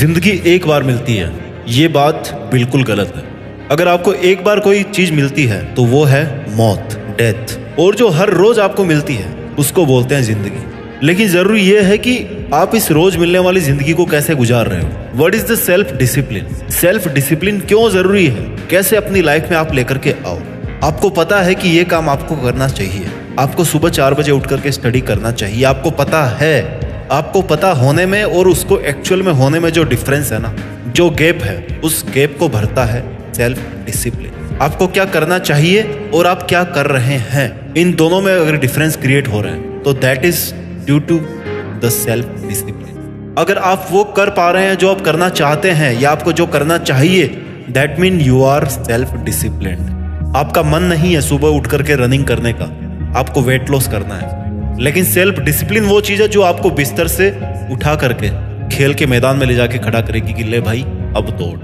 जिंदगी एक बार मिलती है, ये बात बिल्कुल गलत है। अगर आपको एक बार कोई चीज मिलती है तो वो है मौत, डेथ। और जो हर रोज आपको मिलती है उसको बोलते हैं जिंदगी। लेकिन जरूरी ये है कि आप इस रोज मिलने वाली जिंदगी को कैसे गुजार रहे हो। What is the self discipline? Self discipline क्यों जरूरी है? कैसे अपनी लाइफ में आप लेकर के आओ। आपको पता है कि ये काम आपको करना चाहिए। आपको सुबह 4 बजे उठ करके स्टडी करना चाहिए। आपको पता है, आपको पता होने में और उसको एक्चुअल में होने में जो डिफरेंस है ना, जो गैप है, उस गैप को भरता है सेल्फ डिसिप्लिन। आपको क्या करना चाहिए और आप क्या कर रहे हैं, इन दोनों में अगर डिफरेंस क्रिएट हो रहे हैं तो that is due to the self discipline. अगर आप वो कर पा रहे हैं जो आप करना चाहते हैं या आपको जो करना चाहिए, that mean you are self discipline. आपका मन नहीं है सुबह उठ करके रनिंग करने का, आपको वेट लॉस करना है। लेकिन सेल्फ डिसिप्लिन वो चीज है जो आपको बिस्तर से उठा करके खेल के मैदान में ले जाके खड़ा करेगी कि ले भाई अब दौड़।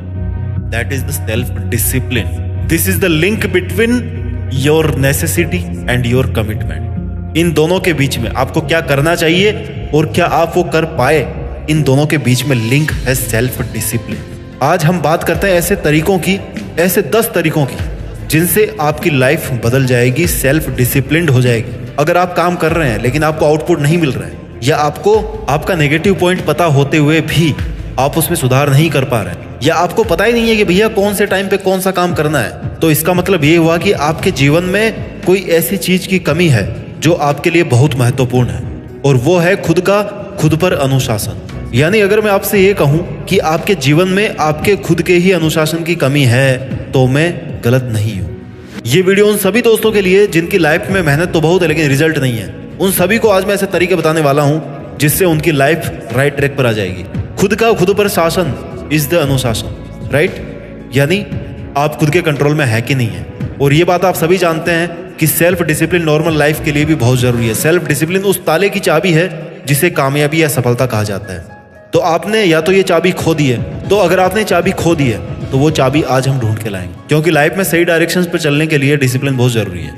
That is the self discipline. This is the link between your necessity and your commitment. इन दोनों के बीच में आपको क्या करना चाहिए और क्या आप वो कर पाए, इन दोनों के बीच में लिंक है सेल्फ डिसिप्लिन। आज हम बात करते हैं ऐसे तरीकों की, ऐसे 10 तरीकों की जिनसे आपकी लाइफ बदल जाएगी, सेल्फ डिसिप्लिन्ड हो जाएगी। अगर आप काम कर रहे हैं लेकिन आपको आउटपुट नहीं मिल रहा है, या आपको आपका नेगेटिव पॉइंट पता होते हुए भी आप उसमें सुधार नहीं कर पा रहे हैं, या आपको पता ही नहीं है कि भैया कौन से टाइम पे कौन सा काम करना है, तो इसका मतलब ये हुआ कि आपके जीवन में कोई ऐसी चीज की कमी है जो आपके लिए बहुत महत्वपूर्ण है, और वो है खुद पर अनुशासन। यानी अगर मैं आपसे ये कहूं कि आपके जीवन में आपके खुद के ही अनुशासन की कमी है तो मैं गलत नहीं हूं। ये वीडियो उन सभी दोस्तों के लिए जिनकी लाइफ में मेहनत तो बहुत है लेकिन रिजल्ट नहीं है। उन सभी को आज मैं ऐसे तरीके बताने वाला हूं जिससे उनकी लाइफ राइट ट्रैक पर आ जाएगी। खुद पर शासन इज द अनुशासन, राइट? यानी आप खुद के कंट्रोल में है कि नहीं है। और ये बात आप सभी जानते हैं कि सेल्फ डिसिप्लिन नॉर्मल लाइफ के लिए भी बहुत जरूरी है। सेल्फ डिसिप्लिन उस ताले की चाबी है जिसे कामयाबी या सफलता कहा जाता है। तो आपने या तो ये चाबी खो दी है, तो अगर आपने चाबी खो दी है तो वो चाबी आज हम ढूंढ के लाएंगे, क्योंकि लाइफ में सही डायरेक्शंस पर चलने के लिए डिसिप्लिन बहुत जरूरी है।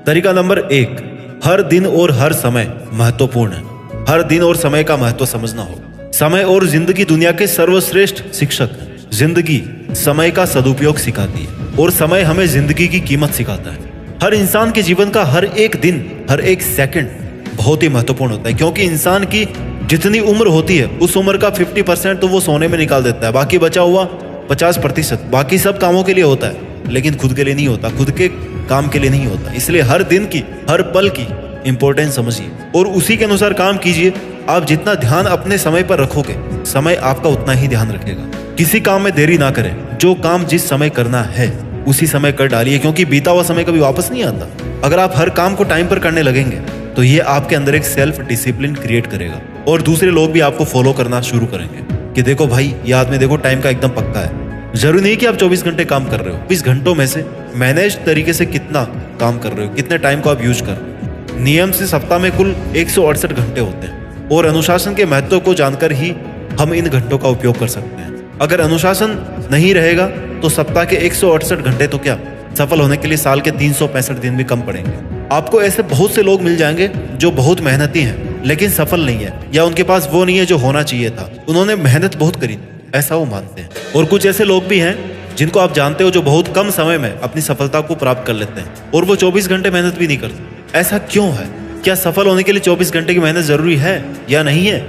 तरीका नंबर 1, हर दिन और हर समय महत्वपूर्ण है। हर दिन और समय का महत्व समझना होगा। समय और जिंदगी दुनिया के सर्वश्रेष्ठ शिक्षक हैं। जिंदगी समय का सदुपयोग सिखाती है और समय हमें जिंदगी की कीमत सिखाता है। हर इंसान के जीवन का हर एक दिन, हर एक सेकंड बहुत ही महत्वपूर्ण होता है, क्योंकि इंसान की जितनी उम्र होती है उस उम्र का 50% तो वो सोने में निकाल देता है, बाकी बचा हुआ 50% बाकी सब कामों के लिए होता है, लेकिन खुद के लिए नहीं होता, खुद के काम के लिए नहीं होता। इसलिए हर दिन की, हर पल की इंपॉर्टेंस समझिए और उसी के अनुसार काम कीजिए। आप जितना ध्यान अपने समय पर रखोगे, समय आपका उतना ही ध्यान रखेगा। किसी काम में देरी ना करें। जो काम जिस समय करना है उसी समय कर डालिए, क्योंकि बीता हुआ समय कभी वापस नहीं आता। अगर आप हर काम को टाइम पर करने लगेंगे तो ये आपके अंदर एक सेल्फ डिसिप्लिन क्रिएट करेगा और दूसरे लोग भी आपको फॉलो करना शुरू करेंगे कि देखो भाई, ये आदमी देखो टाइम का एकदम पक्का है। जरूरी नहीं कि आप 24 घंटे काम कर रहे हो। 20 घंटों में से मैनेज तरीके से कितना काम कर रहे हो, कितने टाइम को आप यूज कर रहे हो। नियम से सप्ताह में कुल 168 घंटे होते हैं और अनुशासन के महत्व को जानकर ही हम इन घंटों का उपयोग कर सकते हैं। अगर अनुशासन नहीं रहेगा तो सप्ताह के 168 घंटे तो क्या, सफल होने के लिए साल के 365 दिन भी कम पड़ेंगे। आपको ऐसे बहुत से लोग मिल जाएंगे जो बहुत मेहनती हैं लेकिन सफल नहीं है, या उनके पास वो नहीं है जो होना चाहिए था। उन्होंने मेहनत बहुत करी, ऐसा वो मानते हैं। और कुछ ऐसे लोग भी हैं जिनको आप जानते हो जो बहुत कम समय में अपनी सफलता को प्राप्त कर लेते हैं और वो 24 घंटे मेहनत भी नहीं करते। ऐसा क्यों है? क्या सफल होने के लिए 24 घंटे की मेहनत जरूरी है या नहीं है?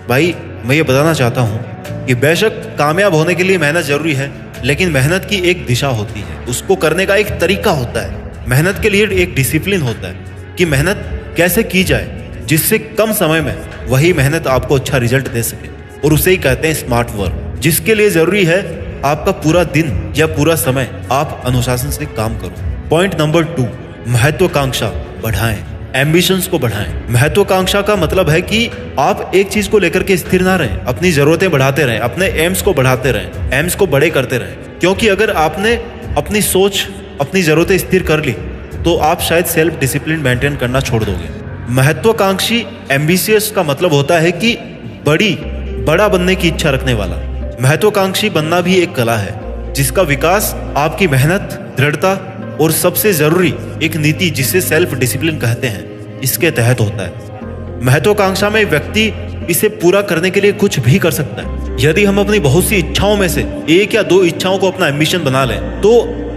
भाई मैं ये बताना चाहता हूँ कि बेशक कामयाब होने के लिए मेहनत जरूरी है, लेकिन मेहनत की एक दिशा होती है, उसको करने का एक तरीका होता है। मेहनत के लिए एक डिसिप्लिन होता है कि मेहनत कैसे की जाए जिससे कम समय में वही मेहनत आपको अच्छा रिजल्ट दे सके, और उसे ही कहते हैं स्मार्ट वर्क। जिसके लिए जरूरी है आपका पूरा दिन या पूरा समय आप अनुशासन से काम करो। पॉइंट नंबर 2, महत्वाकांक्षा बढ़ाएं, एम्बिशंस को बढ़ाएं। महत्वाकांक्षा का मतलब है कि आप एक चीज को लेकर के स्थिर ना रहें, अपनी जरूरतें बढ़ाते रहें, अपने एम्स को बढ़ाते रहें, एम्स को बड़े करते रहें। क्योंकि अगर आपने अपनी सोच, अपनी जरूरतें स्थिर कर ली तो आप शायद सेल्फ डिसिप्लिन मेंटेन करना छोड़ दोगे। महत्वाकांक्षी, एम्बिशियस का मतलब होता है कि बड़ा बनने की इच्छा रखने वाला। महत्वाकांक्षी बनना भी एक कला है जिसका विकास आपकी मेहनत, दृढ़ता और सबसे जरूरी एक नीति जिसे सेल्फ डिसिप्लिन कहते हैं, इसके तहत होता है। महत्वाकांक्षा में व्यक्ति इसे पूरा करने के लिए कुछ भी कर सकता है। यदि हम अपनी बहुत सी इच्छाओं में से 1 या 2 इच्छाओं को अपना एम्बिशन बना लें तो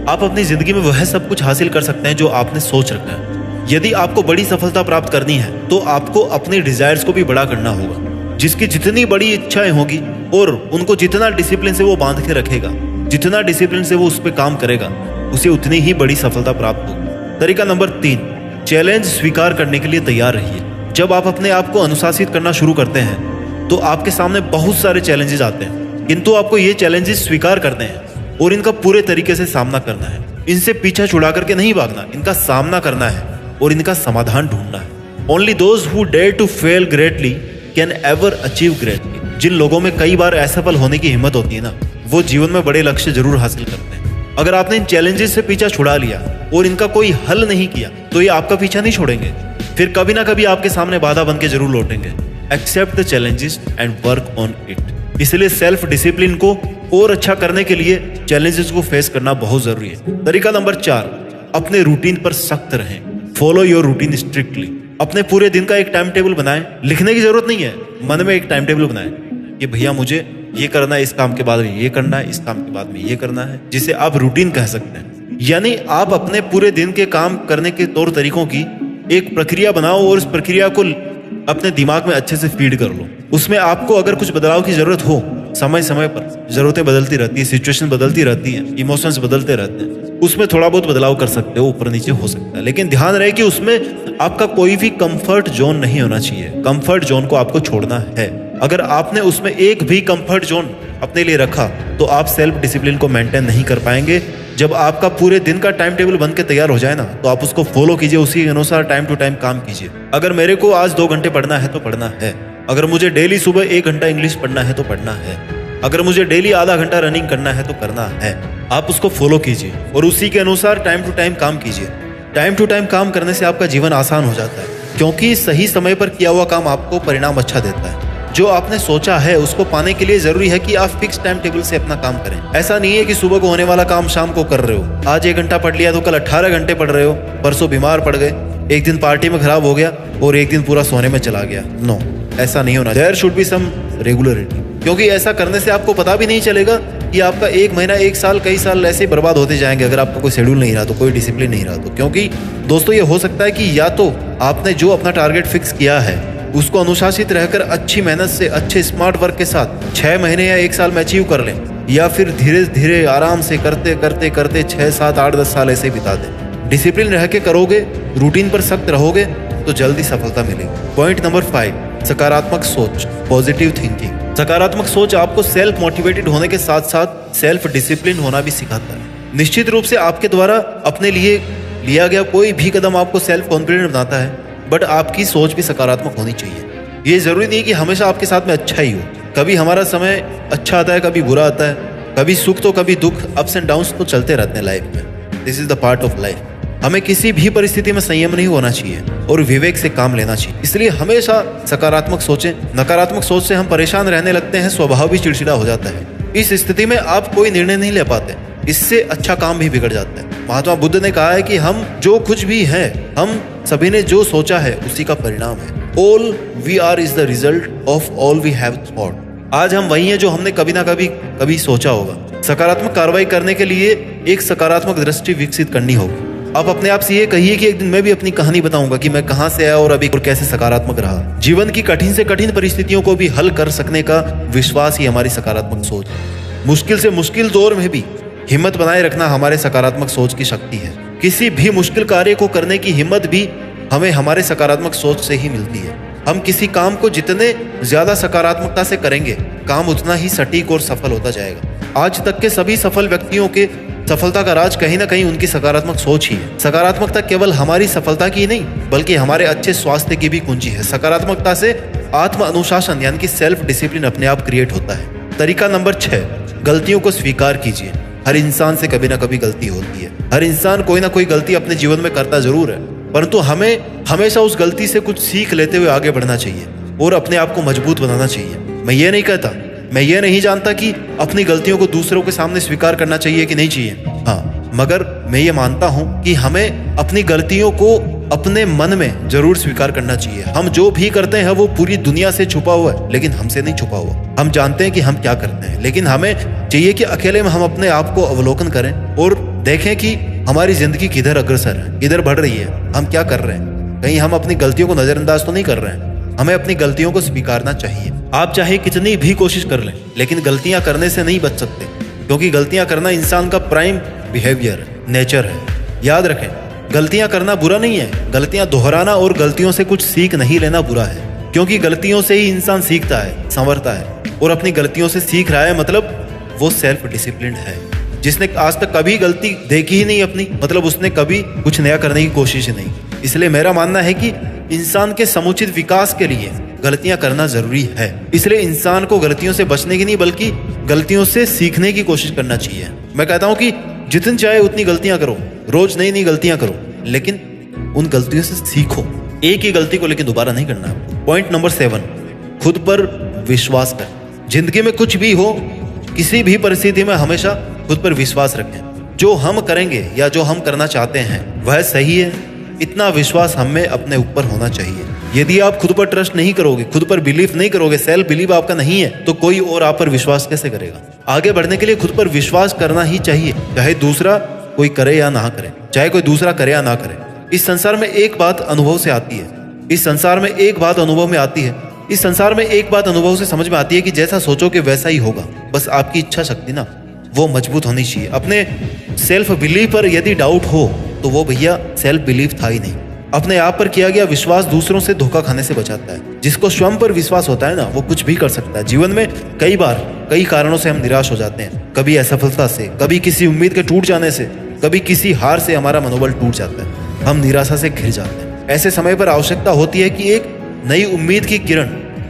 आप अपनी जिंदगी में वह सब कुछ हासिल कर सकते हैं जो आपने सोच रखा है। यदि आपको बड़ी सफलता प्राप्त करनी है तो आपको अपनी डिजायर्स को भी बड़ा करना होगा। जिसकी जितनी बड़ी इच्छाएं होगी और उनको जितना डिसिप्लिन से वो बांध के रखेगा, जितना डिसिप्लिन से वो उस पर काम करेगा, उसे उतनी ही बड़ी सफलता प्राप्त होगी। तरीका नंबर 3, चैलेंज स्वीकार करने के लिए तैयार रहिए। जब आप अपने आप को अनुशासित करना शुरू करते हैं तो आपके सामने बहुत सारे चैलेंजेस आते हैं, किंतु आपको ये चैलेंजेस स्वीकार करने हैं और इनका पूरे तरीके से सामना करना है। इनसे पीछा छुड़ा करके नहीं भागना, इनका सामना करना है और इनका समाधान ढूंढना है। Only those who dare to fail greatly can ever achieve greatly. जिन लोगों में कई बार असफल होने की हिम्मत होती है ना, वो जीवन में बड़े लक्ष्य जरूर हासिल करते हैं। अगर आपने इन चैलेंजेस से पीछा छुड़ा लिया और इनका कोई हल नहीं किया तो ये आपका पीछा नहीं छोड़ेंगे, फिर कभी ना कभी आपके सामने बाधा बन के जरूर लौटेंगे। Accept the challenges and work on it. इसलिए सेल्फ डिसिप्लिन को और अच्छा करने के लिए चैलेंजेस को फेस करना बहुत जरूरी है। तरीका नंबर 4, अपने रूटीन पर सख्त रहें। Follow your routine strictly. अपने पूरे दिन का एक टाइम टेबल बनाएं। लिखने की जरूरत नहीं है, मन में एक टाइम टेबल बनाएं कि भैया मुझे ये करना है, इस काम के बाद में ये करना है, इस काम के बाद में ये करना है, जिसे आप रूटीन कह सकते हैं। यानी आप अपने पूरे दिन के काम करने के तौर तरीकों की एक प्रक्रिया बनाओ और उस प्रक्रिया को अपने दिमाग में अच्छे से फीड कर लो। उसमें आपको अगर कुछ बदलाव की जरूरत हो, समय समय पर जरूरतें बदलती रहती है, सिचुएशन बदलती रहती है, इमोशंस बदलते रहते हैं, उसमें थोड़ा बहुत बदलाव कर सकते हो, ऊपर नीचे हो सकता है। लेकिन ध्यान रहे कि उसमें आपका कोई भी कंफर्ट जोन नहीं होना चाहिए। कंफर्ट जोन को आपको छोड़ना है। अगर आपने उसमें एक भी कंफर्ट जोन अपने लिए रखा तो आप सेल्फ डिसिप्लिन को मेंटेन नहीं कर पाएंगे। जब आपका पूरे दिन का टाइम टेबल बन के तैयार हो जाए ना, तो आप उसको फॉलो कीजिए, उसी के अनुसार टाइम टू टाइम काम कीजिए। अगर मेरे को आज 2 घंटे पढ़ना है तो पढ़ना है। अगर मुझे डेली सुबह 1 घंटा इंग्लिश पढ़ना है तो पढ़ना है। अगर मुझे डेली आधा घंटा रनिंग करना है तो करना है। आप उसको फॉलो कीजिए और उसी के अनुसार टाइम टू टाइम काम कीजिए। टाइम टू टाइम काम करने से आपका जीवन आसान हो जाता है, क्योंकि सही समय पर किया हुआ काम आपको परिणाम अच्छा देता है। जो आपने सोचा है उसको पाने के लिए जरूरी है कि आप फिक्स टाइम टेबल से अपना काम करें। ऐसा नहीं है कि सुबह को होने वाला काम शाम को कर रहे हो। आज 1 घंटा पढ़ लिया तो कल 18 घंटे पढ़ रहे हो, परसों बीमार पड़ गए, एक दिन पार्टी में खराब हो गया और एक दिन पूरा सोने में चला गया। नो, ऐसा नहीं होना। There should be some regularity, क्योंकि ऐसा करने से आपको पता भी नहीं चलेगा कि आपका 1 महीना, 1 साल, कई साल ऐसे बर्बाद होते जाएंगे अगर आपका कोई शेड्यूल नहीं रहा तो, कोई डिसिप्लिन नहीं रहा तो। क्योंकि दोस्तों ये हो सकता है कि या तो आपने जो अपना टारगेट फिक्स किया है उसको अनुशासित रहकर अच्छी मेहनत से, अच्छे स्मार्ट वर्क के साथ 6 महीने या 1 साल में अचीव कर लें, या फिर धीरे धीरे आराम से करते करते करते 6, 7, 8, 10 साल ऐसे बिता दें। डिसिप्लिन रह के करोगे, रूटीन पर सख्त रहोगे तो जल्दी सफलता मिलेगी। पॉइंट नंबर 5, सकारात्मक सोच, पॉजिटिव थिंकिंग। सकारात्मक सोच आपको सेल्फ मोटिवेटेड होने के साथ साथ सेल्फ डिसिप्लिन होना भी सिखाता है। निश्चित रूप से आपके द्वारा अपने लिए लिया गया कोई भी कदम आपको सेल्फ कॉन्फिडेंट बनाता है, बट आपकी सोच भी सकारात्मक होनी चाहिए। ये जरूरी नहीं कि हमेशा आपके साथ में अच्छा ही हो। कभी हमारा समय अच्छा आता है, कभी बुरा आता है, कभी सुख तो कभी दुख, अप्स एंड डाउन्स तो चलते रहते हैं लाइफ में। This is the part of life. हमें किसी भी परिस्थिति में संयम नहीं होना चाहिए और विवेक से काम लेना चाहिए। इसलिए हमेशा सकारात्मक सोचें। नकारात्मक सोच से हम परेशान रहने लगते हैं, स्वभाव भी चिड़चिड़ा हो जाता है। इस स्थिति में आप कोई निर्णय नहीं ले पाते, इससे अच्छा काम भी बिगड़ जाता है। महात्मा बुद्ध ने कहा है कि हम जो कुछ भी हैं, हम सभी ने जो सोचा है उसी का परिणाम है। All we are is the result of all we have thought। आज हम वही हैं जो हमने कभी ना कभी सोचा होगा। सकारात्मक कार्रवाई करने के लिए एक सकारात्मक दृष्टि विकसित करनी होगी। आप अपने आप से ये कहिए कि एक दिन मैं भी अपनी कहानी बताऊंगा कि मैं कहां से आया और अभी और कैसे सकारात्मक रहा। जीवन की कठिन से कठिन परिस्थितियों को भी हल कर सकने का विश्वास ही हमारी सकारात्मक सोच है। मुश्किल से मुश्किल दौर में भी हिम्मत बनाए रखना हमारे सकारात्मक सोच की शक्ति है। किसी भी मुश्किल कार्य को करने की हिम्मत भी हमें हमारे सकारात्मक सोच से ही मिलती है। हम किसी काम को जितने ज्यादा सकारात्मकता से करेंगे, काम उतना ही सटीक और सफल होता जाएगा। आज तक के सभी सफल व्यक्तियों के सफलता का राज कहीं ना कहीं उनकी सकारात्मक सोच ही है। सकारात्मकता केवल हमारी सफलता की नहीं, बल्कि हमारे अच्छे स्वास्थ्य की भी कुंजी है। सकारात्मकता से आत्म अनुशासन यानी कि सेल्फ डिसिप्लिन अपने आप क्रिएट होता है। तरीका नंबर 6, गलतियों को स्वीकार कीजिए। हर इंसान से कभी ना कभी गलती होती है। हर इंसान कोई ना कोई गलती अपने जीवन में करता जरूर है, परंतु हमें हमेशा उस गलती से कुछ सीख लेते हुए आगे बढ़ना चाहिए और अपने आप को मजबूत बनाना चाहिए। मैं ये नहीं कहता, मैं ये नहीं जानता कि अपनी गलतियों को दूसरों के सामने स्वीकार करना चाहिए कि नहीं चाहिए। हाँ, मगर मैं ये मानता हूँ कि हमें अपनी गलतियों को अपने मन में जरूर स्वीकार करना चाहिए। हम जो भी करते हैं वो पूरी दुनिया से छुपा हुआ है, लेकिन हमसे नहीं छुपा हुआ। हम जानते हैं कि हम क्या करते हैं, लेकिन हमें चाहिए कि अकेले में हम अपने आप को अवलोकन करें और देखें कि हमारी जिंदगी किधर अग्रसर है, किधर बढ़ रही है, हम क्या कर रहे हैं। कहीं हम अपनी गलतियों को नजरअंदाज तो नहीं कर रहे हैं। हमें अपनी गलतियों को स्वीकारना चाहिए। आप चाहे कितनी भी कोशिश कर लें, लेकिन गलतियां करने से नहीं बच सकते, क्योंकि गलतियां करना इंसान का प्राइम बिहेवियर नेचर है। याद रखें, गलतियां करना बुरा नहीं है, गलतियां दोहराना और गलतियों से कुछ सीख नहीं लेना बुरा है, क्योंकि गलतियों से ही इंसान सीखता है, संवरता है, और अपनी गलतियों से सीख रहा है, मतलब वो सेल्फ डिसिप्लिन्ड है। जिसने आज तक कभी गलती देखी ही नहीं अपनी, मतलब उसने कभी कुछ नया करने की कोशिश ही नहीं। इसलिए मेरा मानना है कि इंसान के समुचित विकास के लिए गलतियां करना जरूरी है। इसलिए इंसान को गलतियों से बचने की नहीं, बल्कि गलतियों से सीखने की कोशिश करना चाहिए। मैं कहता हूं कि जितनी चाहे उतनी गलतियां करो, रोज नई नई गलतियां करो, लेकिन उन गलतियों से सीखो। एक ही गलती को लेकिन दोबारा नहीं करना। पॉइंट नंबर 7, खुद पर विश्वास कर। जिंदगी में कुछ भी हो, किसी भी परिस्थिति में हमेशा खुद पर विश्वास रखें। जो हम करेंगे या जो हम करना चाहते हैं वह सही है, इतना विश्वास हमें अपने ऊपर होना चाहिए। यदि आप खुद पर ट्रस्ट नहीं करोगे, खुद पर बिलीफ नहीं करोगे, सेल्फ बिलीव आपका नहीं है, तो कोई और आप पर विश्वास कैसे करेगा। आगे बढ़ने के लिए खुद पर विश्वास करना ही चाहिए, चाहे दूसरा कोई करे या ना करे, चाहे कोई दूसरा करे या ना करे। इस संसार में एक बात अनुभव से आती है, इस संसार में एक बात अनुभव में आती है, इस संसार में एक बात अनुभव से समझ में आती है कि जैसा सोचोगे वैसा ही होगा। बस आपकी इच्छा शक्ति ना वो मजबूत होनी चाहिए। अपने सेल्फ बिलीफ पर यदि डाउट हो तो वो भैया सेल्फ बिलीफ था ही नहीं। अपने आप पर किया गया विश्वास दूसरों से धोखा खाने से बचाता है। जिसको स्वयं पर विश्वास होता है ना, वो कुछ भी कर सकता है। जीवन में कई बार कई कारणों से हम निराश हो जाते हैं, कभी असफलता से, कभी किसी उम्मीद के टूट जाने से, कभी किसी हार से हमारा मनोबल टूट जाता है, हम निराशा से घिर जाते हैं। ऐसे समय पर आवश्यकता होती है कि एक नई उम्मीद की किरण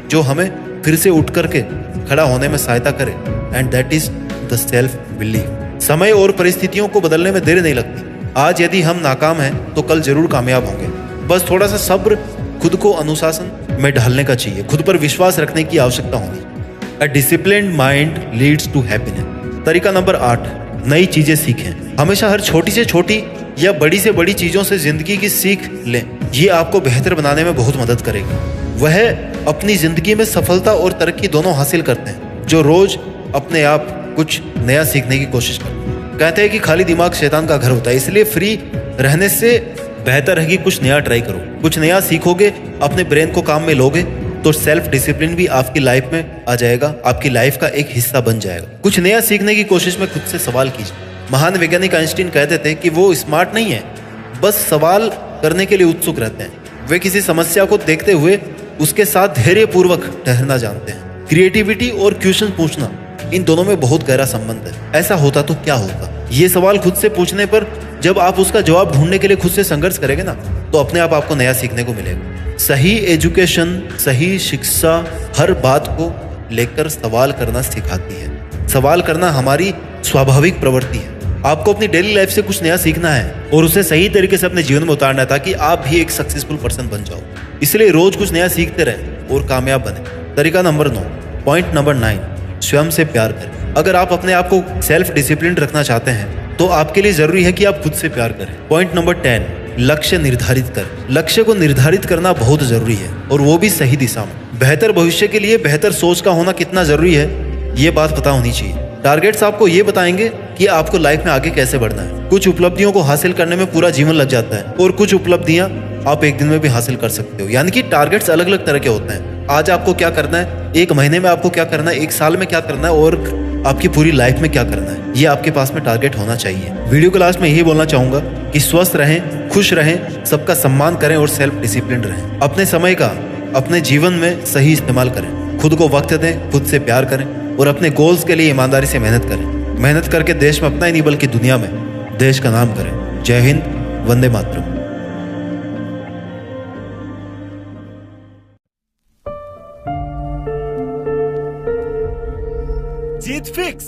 जो हमें फिर से उठ करके खड़ा होने में सहायता करे, and that is the self belief. समय और परिस्थितियों को बदलने में देर नहीं लगती। आज यदि हम नाकाम हैं तो कल जरूर कामयाब होंगे। बस थोड़ा सा सब्र, खुद को अनुशासन में ढालने का चाहिए, खुद पर विश्वास रखने की आवश्यकता होनी। A disciplined mind leads to happiness. तरीका नंबर 8, नई चीजें सीखें। हमेशा हर छोटी से छोटी या बड़ी से बड़ी चीजों से जिंदगी की सीख लें। ये आपको बेहतर बनाने में बहुत मदद करेगी। वह अपनी जिंदगी में सफलता और तरक्की दोनों हासिल करते हैं जो रोज अपने आप कुछ नया सीखने की कोशिश करते हैं। कहते हैं कि खाली दिमाग शैतान का घर होता है, इसलिए फ्री रहने से बेहतर है कि कुछ नया ट्राई करो, कुछ नया सीखोगे, अपने ब्रेन को काम में लोगे तो सेल्फ डिसिप्लिन भी आपकी लाइफ में आ जाएगा, आपकी लाइफ का एक हिस्सा बन जाएगा। कुछ नया सीखने की कोशिश में खुद से सवाल कीजिए। महान वैज्ञानिक आइंस्टीन कहते थे कि वो स्मार्ट नहीं है, बस सवाल करने के लिए उत्सुक रहते हैं। वे किसी समस्या को देखते हुए उसके साथ धैर्यपूर्वक ठहरना जानते हैं। क्रिएटिविटी और क्वेश्चन पूछना, इन दोनों में बहुत गहरा संबंध है। ऐसा होता तो क्या होता, ये सवाल खुद से पूछने पर जब आप उसका जवाब ढूंढने के लिए खुद से संघर्ष करेंगे ना, तो अपने आप आपको नया सीखने को मिलेगा। सही एजुकेशन, सही शिक्षा हर बात को लेकर सवाल करना सिखाती है। सवाल करना हमारी स्वाभाविक प्रवृत्ति है। आपको अपनी डेली लाइफ से कुछ नया सीखना है और उसे सही तरीके से अपने जीवन में उतारना है, ताकि आप भी एक सक्सेसफुल पर्सन बन जाओ। इसलिए रोज कुछ नया सीखते रहें और कामयाब बने। तरीका नंबर 9, पॉइंट नंबर 9, स्वयं से प्यार करें। अगर आप अपने आप को सेल्फ डिसिप्लिन रखना चाहते हैं तो आपके लिए जरूरी है कि आप खुद से प्यार करें। पॉइंट नंबर 10, लक्ष्य निर्धारित करें। लक्ष्य को निर्धारित करना बहुत जरूरी है, और वो भी सही दिशा में। बेहतर भविष्य के लिए बेहतर सोच का होना कितना जरूरी है, ये बात पता होनी चाहिए। टारगेट्स आपको ये बताएंगे कि आपको लाइफ में आगे कैसे बढ़ना है। कुछ उपलब्धियों को हासिल करने में पूरा जीवन लग जाता है, और कुछ उपलब्धियां आप एक दिन में भी हासिल कर सकते हो। यानी कि टारगेट्स अलग अलग तरह के होते हैं। आज आपको क्या करना है, एक महीने में आपको क्या करना है, एक साल में क्या करना है, और आपकी पूरी लाइफ में क्या करना है, ये आपके पास में टारगेट होना चाहिए। वीडियो के लास्ट में यही बोलना चाहूंगा कि स्वस्थ रहें, खुश रहें, सबका सम्मान करें और सेल्फ डिसिप्लिन रहें। अपने समय का अपने जीवन में सही इस्तेमाल करें, खुद को वक्त दें, खुद से प्यार करें, और अपने गोल्स के लिए ईमानदारी से मेहनत करें। मेहनत करके देश में अपना ही नहीं बल्कि दुनिया में देश का नाम करें। जय हिंद, वंदे मातरम। जीत फिक्स।